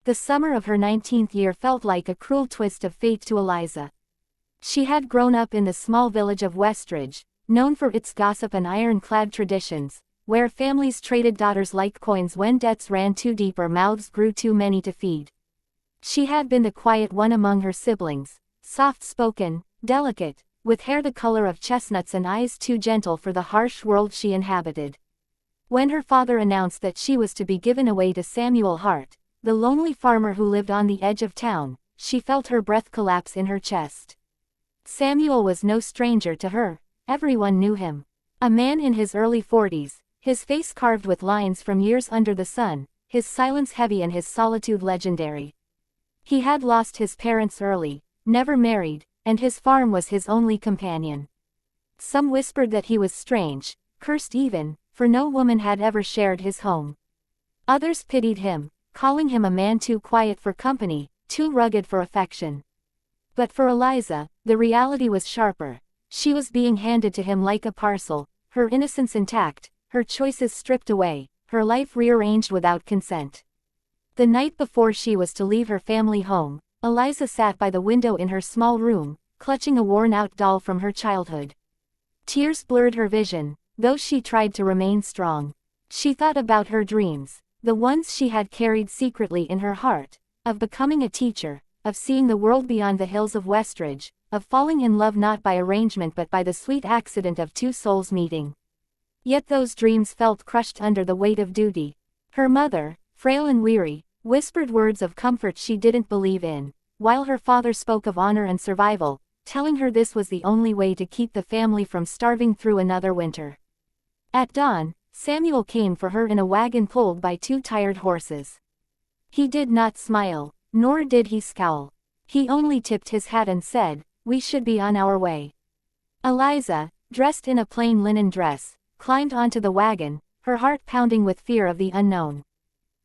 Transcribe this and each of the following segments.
The summer of her 19th year felt like a cruel twist of fate to Eliza. She had grown up in the small village of Westridge, known for its gossip and ironclad traditions, where families traded daughters like coins when debts ran too deep or mouths grew too many to feed. She had been the quiet one among her siblings, soft-spoken, delicate, with hair the color of chestnuts and eyes too gentle for the harsh world she inhabited. When her father announced that she was to be given away to Samuel Hart, the lonely farmer who lived on the edge of town, she felt her breath collapse in her chest. Samuel was no stranger to her. Everyone knew him. A man in his early 40s, his face carved with lines from years under the sun, his silence heavy and his solitude legendary. He had lost his parents early, never married, and his farm was his only companion. Some whispered that he was strange, cursed even, for no woman had ever shared his home. Others pitied him, calling him a man too quiet for company, too rugged for affection. But for Eliza, the reality was sharper. She was being handed to him like a parcel, her innocence intact, her choices stripped away, her life rearranged without consent. The night before she was to leave her family home, Eliza sat by the window in her small room, clutching a worn-out doll from her childhood. Tears blurred her vision, though she tried to remain strong. She thought about her dreams, the ones she had carried secretly in her heart, of becoming a teacher, of seeing the world beyond the hills of Westridge, of falling in love not by arrangement but by the sweet accident of two souls meeting. Yet those dreams felt crushed under the weight of duty. Her mother, frail and weary, whispered words of comfort she didn't believe in, while her father spoke of honor and survival, telling her this was the only way to keep the family from starving through another winter. At dawn, Samuel came for her in a wagon pulled by two tired horses. He did not smile, nor did he scowl. He only tipped his hat and said, "We should be on our way." Eliza, dressed in a plain linen dress, climbed onto the wagon, her heart pounding with fear of the unknown.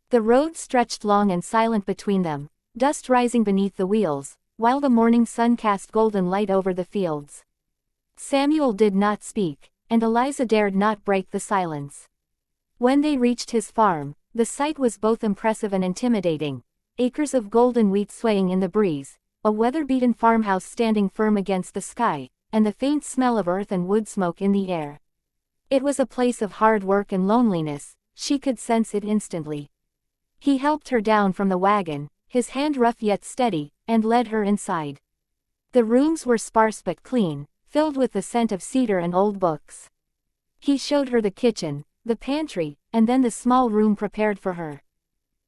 The road stretched long and silent between them, dust rising beneath the wheels, while the morning sun cast golden light over the fields. Samuel did not speak, and Eliza dared not break the silence. When they reached his farm, the sight was both impressive and intimidating. Acres of golden wheat swaying in the breeze, a weather-beaten farmhouse standing firm against the sky, and the faint smell of earth and wood smoke in the air. It was a place of hard work and loneliness, she could sense it instantly. He helped her down from the wagon, his hand rough yet steady, and led her inside. The rooms were sparse but clean, filled with the scent of cedar and old books. He showed her the kitchen, the pantry, and then the small room prepared for her.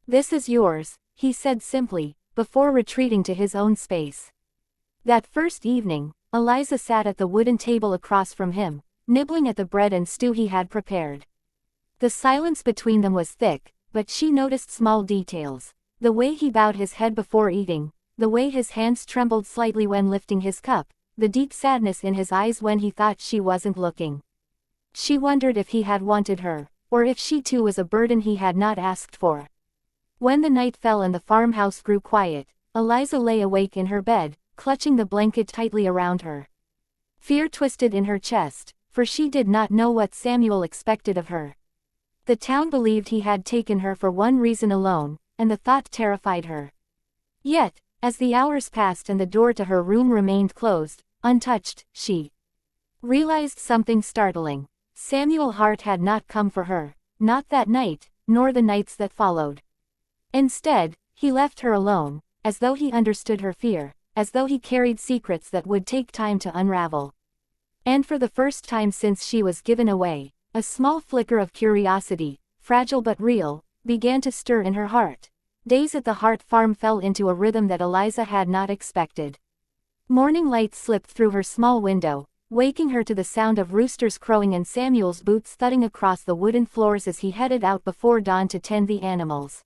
"This is yours," he said simply, before retreating to his own space. That first evening, Eliza sat at the wooden table across from him, nibbling at the bread and stew he had prepared. The silence between them was thick, but she noticed small details. The way he bowed his head before eating, the way his hands trembled slightly when lifting his cup, the deep sadness in his eyes when he thought she wasn't looking. She wondered if he had wanted her, or if she too was a burden he had not asked for. When the night fell and the farmhouse grew quiet, Eliza lay awake in her bed, clutching the blanket tightly around her. Fear twisted in her chest, for she did not know what Samuel expected of her. The town believed he had taken her for one reason alone, and the thought terrified her. Yet, as the hours passed and the door to her room remained closed, untouched, she realized something startling. Samuel Hart had not come for her, not that night, nor the nights that followed. Instead, he left her alone, as though he understood her fear, as though he carried secrets that would take time to unravel. And for the first time since she was given away, a small flicker of curiosity, fragile but real, began to stir in her heart. Days at the Hart farm fell into a rhythm that Eliza had not expected. Morning light slipped through her small window, waking her to the sound of roosters crowing and Samuel's boots thudding across the wooden floors as he headed out before dawn to tend the animals.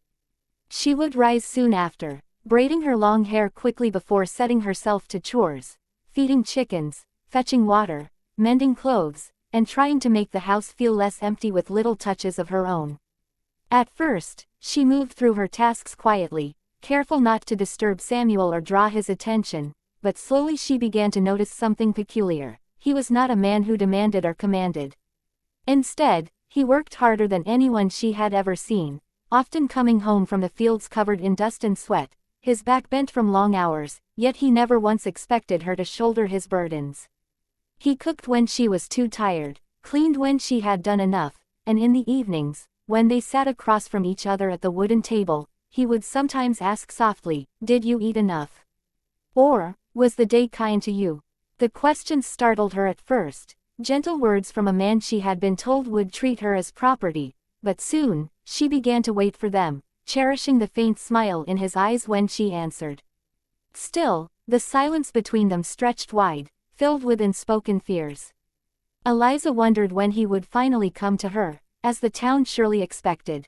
She would rise soon after, braiding her long hair quickly before setting herself to chores, feeding chickens, fetching water, mending clothes, and trying to make the house feel less empty with little touches of her own. At first, she moved through her tasks quietly, careful not to disturb Samuel or draw his attention, but slowly she began to notice something peculiar. He was not a man who demanded or commanded. Instead, he worked harder than anyone she had ever seen, often coming home from the fields covered in dust and sweat, his back bent from long hours, yet he never once expected her to shoulder his burdens. He cooked when she was too tired, cleaned when she had done enough, and in the evenings, when they sat across from each other at the wooden table, he would sometimes ask softly, "Did you eat enough? Or, was the day kind to you?" The questions startled her at first, gentle words from a man she had been told would treat her as property, but soon, she began to wait for them, cherishing the faint smile in his eyes when she answered. Still, the silence between them stretched wide, filled with unspoken fears. Eliza wondered when he would finally come to her, as the town surely expected.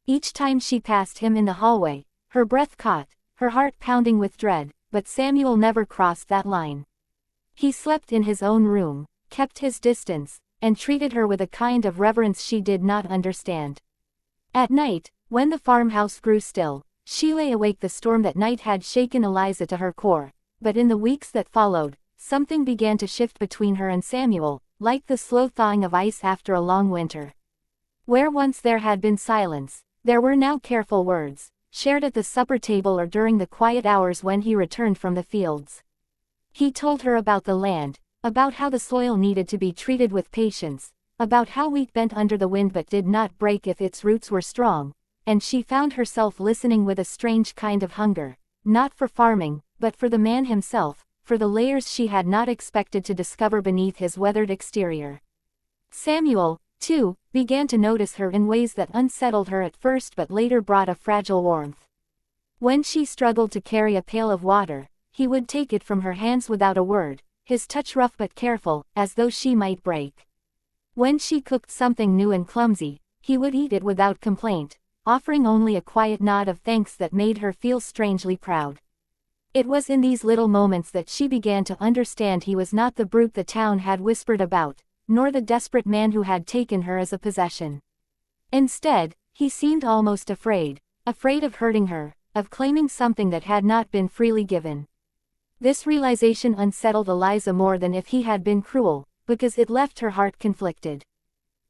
Each time she passed him in the hallway, her breath caught, her heart pounding with dread, but Samuel never crossed that line. He slept in his own room, kept his distance, and treated her with a kind of reverence she did not understand. At night, when the farmhouse grew still, she lay awake. The storm that night had shaken Eliza to her core, but in the weeks that followed, something began to shift between her and Samuel, like the slow thawing of ice after a long winter. Where once there had been silence, there were now careful words, shared at the supper table or during the quiet hours when he returned from the fields. He told her about the land, about how the soil needed to be treated with patience, about how wheat bent under the wind but did not break if its roots were strong, and she found herself listening with a strange kind of hunger, not for farming, but for the man himself, for the layers she had not expected to discover beneath his weathered exterior. Samuel, too, began to notice her in ways that unsettled her at first but later brought a fragile warmth. When she struggled to carry a pail of water, he would take it from her hands without a word, his touch rough but careful, as though she might break. When she cooked something new and clumsy, he would eat it without complaint, offering only a quiet nod of thanks that made her feel strangely proud. It was in these little moments that she began to understand he was not the brute the town had whispered about, nor the desperate man who had taken her as a possession. Instead, he seemed almost afraid of hurting her, of claiming something that had not been freely given. This realization unsettled Eliza more than if he had been cruel, because it left her heart conflicted.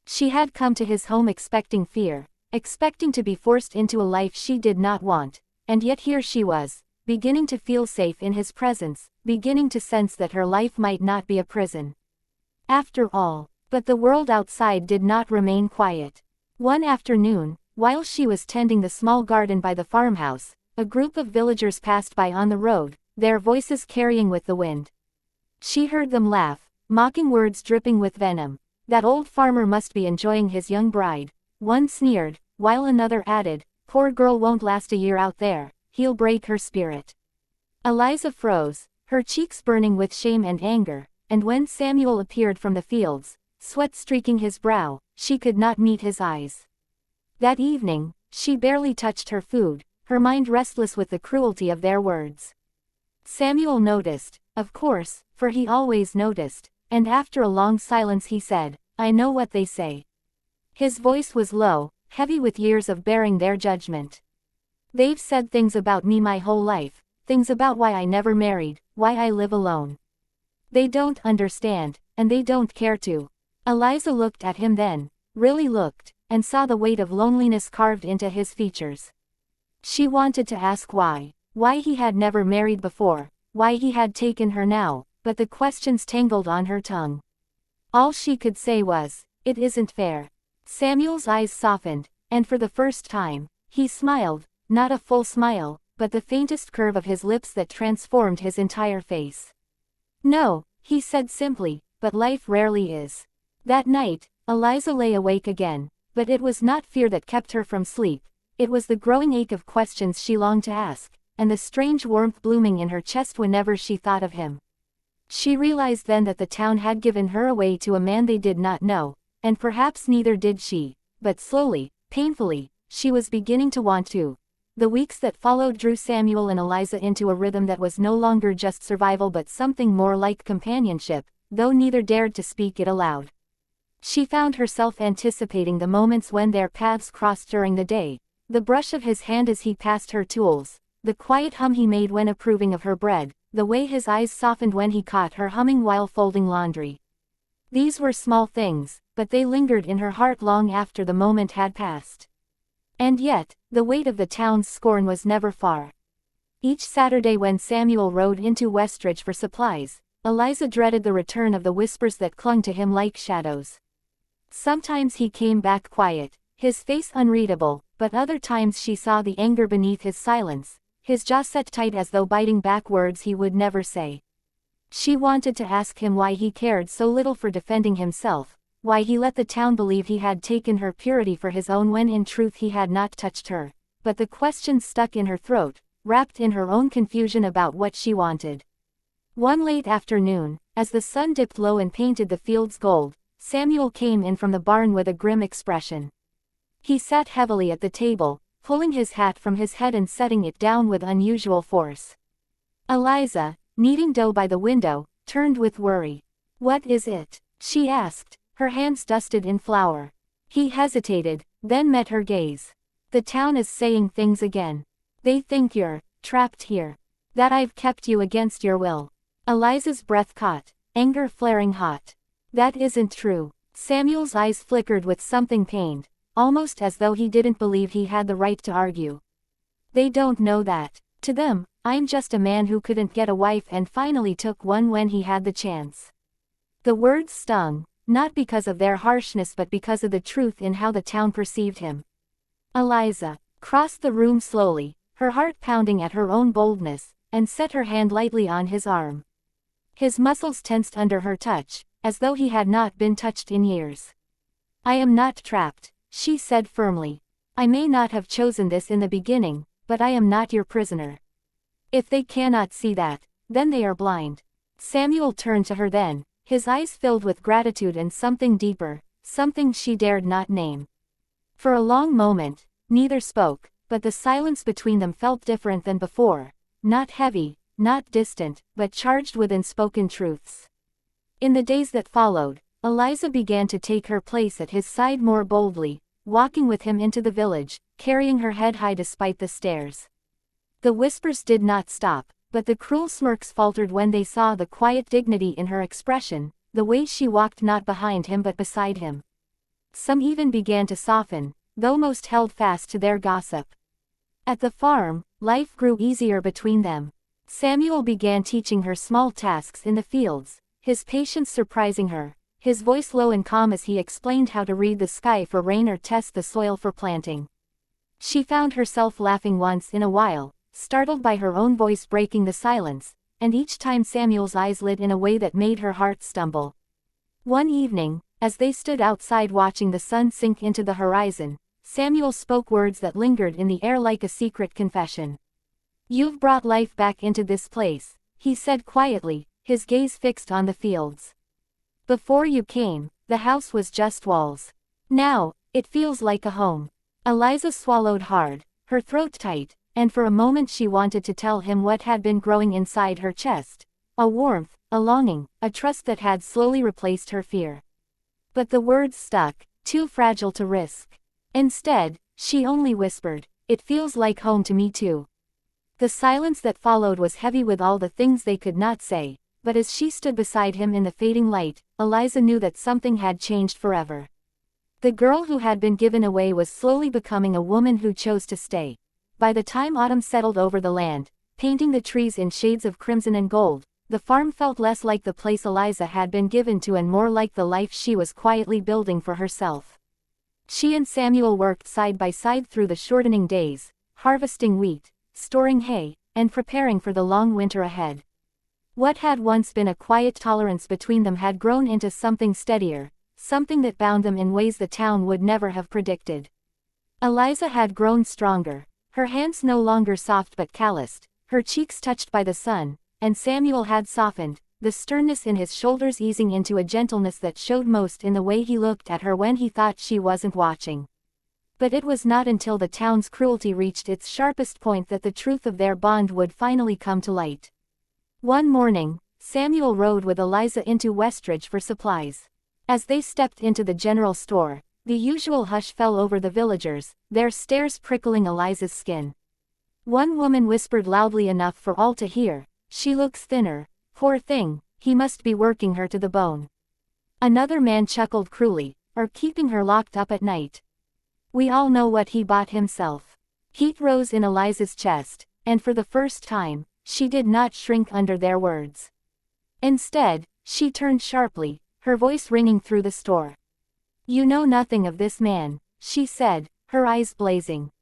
She had come to his home expecting fear, expecting to be forced into a life she did not want, and yet here she was, beginning to feel safe in his presence, beginning to sense that her life might not be a prison. After all, but the world outside did not remain quiet. One afternoon, while she was tending the small garden by the farmhouse, a group of villagers passed by on the road, their voices carrying with the wind. She heard them laugh, mocking words dripping with venom. "That old farmer must be enjoying his young bride," one sneered, while another added, "Poor girl won't last a year out there, he'll break her spirit." Eliza froze, her cheeks burning with shame and anger, and when Samuel appeared from the fields, sweat streaking his brow, she could not meet his eyes. That evening, she barely touched her food, her mind restless with the cruelty of their words. Samuel noticed, of course, for he always noticed, and after a long silence he said, "I know what they say." His voice was low, heavy with years of bearing their judgment. "They've said things about me my whole life, things about why I never married, why I live alone. They don't understand, and they don't care to." Eliza looked at him then, really looked, and saw the weight of loneliness carved into his features. She wanted to ask why he had never married before, why he had taken her now, but the questions tangled on her tongue. All she could say was, "It isn't fair." Samuel's eyes softened, and for the first time, he smiled, not a full smile, but the faintest curve of his lips that transformed his entire face. "No," he said simply, "but life rarely is." That night, Eliza lay awake again, but it was not fear that kept her from sleep, it was the growing ache of questions she longed to ask, and the strange warmth blooming in her chest whenever she thought of him. She realized then that the town had given her away to a man they did not know, and perhaps neither did she, but slowly, painfully, she was beginning to want to. The weeks that followed drew Samuel and Eliza into a rhythm that was no longer just survival but something more like companionship, though neither dared to speak it aloud. She found herself anticipating the moments when their paths crossed during the day, the brush of his hand as he passed her tools, the quiet hum he made when approving of her bread, the way his eyes softened when he caught her humming while folding laundry. These were small things, but they lingered in her heart long after the moment had passed. And yet, the weight of the town's scorn was never far. Each Saturday when Samuel rode into Westridge for supplies, Eliza dreaded the return of the whispers that clung to him like shadows. Sometimes he came back quiet, his face unreadable, but other times she saw the anger beneath his silence, his jaw set tight as though biting back words he would never say. She wanted to ask him why he cared so little for defending himself, why he let the town believe he had taken her purity for his own when in truth he had not touched her, but the question stuck in her throat, wrapped in her own confusion about what she wanted. One late afternoon, as the sun dipped low and painted the fields gold, Samuel came in from the barn with a grim expression. He sat heavily at the table, pulling his hat from his head and setting it down with unusual force. Eliza, kneading dough by the window, turned with worry. "What is it?" she asked, her hands dusted in flour. He hesitated, then met her gaze. "The town is saying things again. They think you're trapped here. That I've kept you against your will." Eliza's breath caught, anger flaring hot. "That isn't true." Samuel's eyes flickered with something pained, almost as though he didn't believe he had the right to argue. "They don't know that. To them, I'm just a man who couldn't get a wife and finally took one when he had the chance." The words stung, not because of their harshness but because of the truth in how the town perceived him. Eliza crossed the room slowly, her heart pounding at her own boldness, and set her hand lightly on his arm. His muscles tensed under her touch, as though he had not been touched in years. "I am not trapped," she said firmly. "I may not have chosen this in the beginning, but I am not your prisoner. If they cannot see that, then they are blind." Samuel turned to her then, his eyes filled with gratitude and something deeper, something she dared not name. For a long moment, neither spoke, but the silence between them felt different than before, not heavy, not distant, but charged with unspoken truths. In the days that followed, Eliza began to take her place at his side more boldly, walking with him into the village, carrying her head high despite the stares. The whispers did not stop, but the cruel smirks faltered when they saw the quiet dignity in her expression, the way she walked not behind him but beside him. Some even began to soften, though most held fast to their gossip. At the farm, life grew easier between them. Samuel began teaching her small tasks in the fields, his patience surprising her, his voice low and calm as he explained how to read the sky for rain or test the soil for planting. She found herself laughing once in a while, startled by her own voice breaking the silence, and each time Samuel's eyes lit in a way that made her heart stumble. One evening, as they stood outside watching the sun sink into the horizon, Samuel spoke words that lingered in the air like a secret confession. "You've brought life back into this place," he said quietly, his gaze fixed on the fields. "Before you came, the house was just walls. Now, it feels like a home." Eliza swallowed hard, her throat tight, and for a moment she wanted to tell him what had been growing inside her chest. A warmth, a longing, a trust that had slowly replaced her fear. But the words stuck, too fragile to risk. Instead, she only whispered, "It feels like home to me too." The silence that followed was heavy with all the things they could not say, but as she stood beside him in the fading light, Eliza knew that something had changed forever. The girl who had been given away was slowly becoming a woman who chose to stay. By the time autumn settled over the land, painting the trees in shades of crimson and gold, the farm felt less like the place Eliza had been given to and more like the life she was quietly building for herself. She and Samuel worked side by side through the shortening days, harvesting wheat, storing hay, and preparing for the long winter ahead. What had once been a quiet tolerance between them had grown into something steadier, something that bound them in ways the town would never have predicted. Eliza had grown stronger, her hands no longer soft but calloused, her cheeks touched by the sun, and Samuel had softened, the sternness in his shoulders easing into a gentleness that showed most in the way he looked at her when he thought she wasn't watching. But it was not until the town's cruelty reached its sharpest point that the truth of their bond would finally come to light. One morning, Samuel rode with Eliza into Westridge for supplies. As they stepped into the general store, the usual hush fell over the villagers, their stares prickling Eliza's skin. One woman whispered loudly enough for all to hear, "She looks thinner, poor thing, he must be working her to the bone." Another man chuckled cruelly, "Or keeping her locked up at night." We all know what he bought himself. Heat rose in Eliza's chest, and for the first time, she did not shrink under their words. Instead, she turned sharply, her voice ringing through the store. You know nothing of this man, she said, her eyes blazing.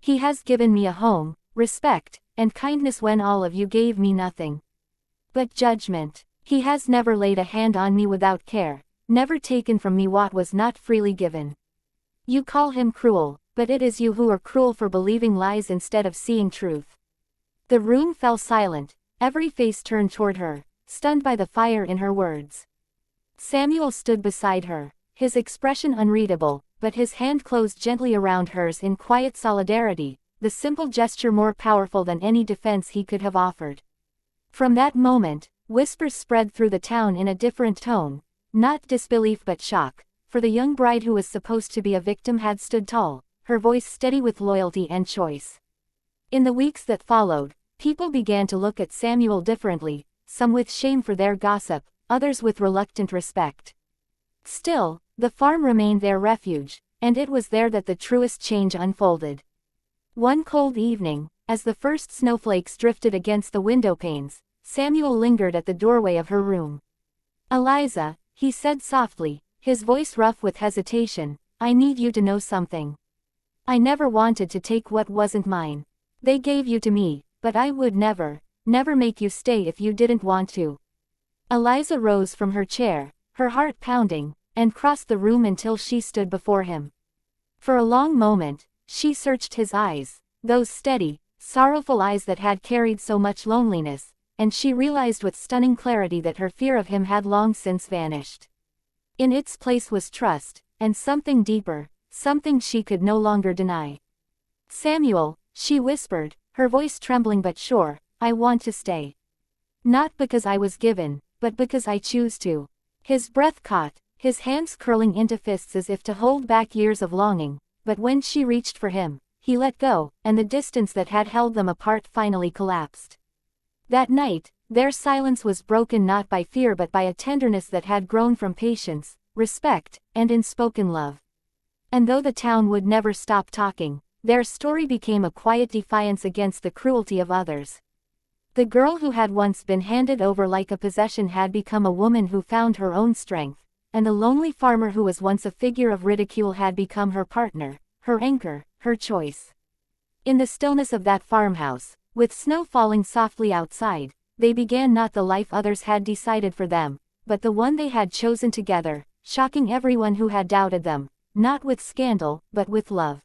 He has given me a home, respect, and kindness when all of you gave me nothing but judgment. He has never laid a hand on me without care, never taken from me what was not freely given. You call him cruel, but it is you who are cruel for believing lies instead of seeing truth. The room fell silent, every face turned toward her, stunned by the fire in her words. Samuel stood beside her, his expression unreadable, but his hand closed gently around hers in quiet solidarity, the simple gesture more powerful than any defense he could have offered. From that moment, whispers spread through the town in a different tone, not disbelief but shock, for the young bride who was supposed to be a victim had stood tall, her voice steady with loyalty and choice. In the weeks that followed, people began to look at Samuel differently, some with shame for their gossip, others with reluctant respect. Still, the farm remained their refuge, and it was there that the truest change unfolded. One cold evening, as the first snowflakes drifted against the window panes, Samuel lingered at the doorway of her room. Eliza, he said softly, his voice rough with hesitation, I need you to know something. I never wanted to take what wasn't mine. They gave you to me, but I would never make you stay if you didn't want to. Eliza rose from her chair, her heart pounding, and crossed the room until she stood before him. For a long moment, she searched his eyes, those steady, sorrowful eyes that had carried so much loneliness, and she realized with stunning clarity that her fear of him had long since vanished. In its place was trust, and something deeper, something she could no longer deny. Samuel, she whispered, her voice trembling but sure, I want to stay. Not because I was given, but because I choose to. His breath caught, his hands curling into fists as if to hold back years of longing, but when she reached for him, he let go, and the distance that had held them apart finally collapsed. That night, their silence was broken not by fear but by a tenderness that had grown from patience, respect, and unspoken love. And though the town would never stop talking, their story became a quiet defiance against the cruelty of others. The girl who had once been handed over like a possession had become a woman who found her own strength, and the lonely farmer who was once a figure of ridicule had become her partner, her anchor, her choice. In the stillness of that farmhouse, with snow falling softly outside, they began not the life others had decided for them, but the one they had chosen together, shocking everyone who had doubted them, not with scandal, but with love.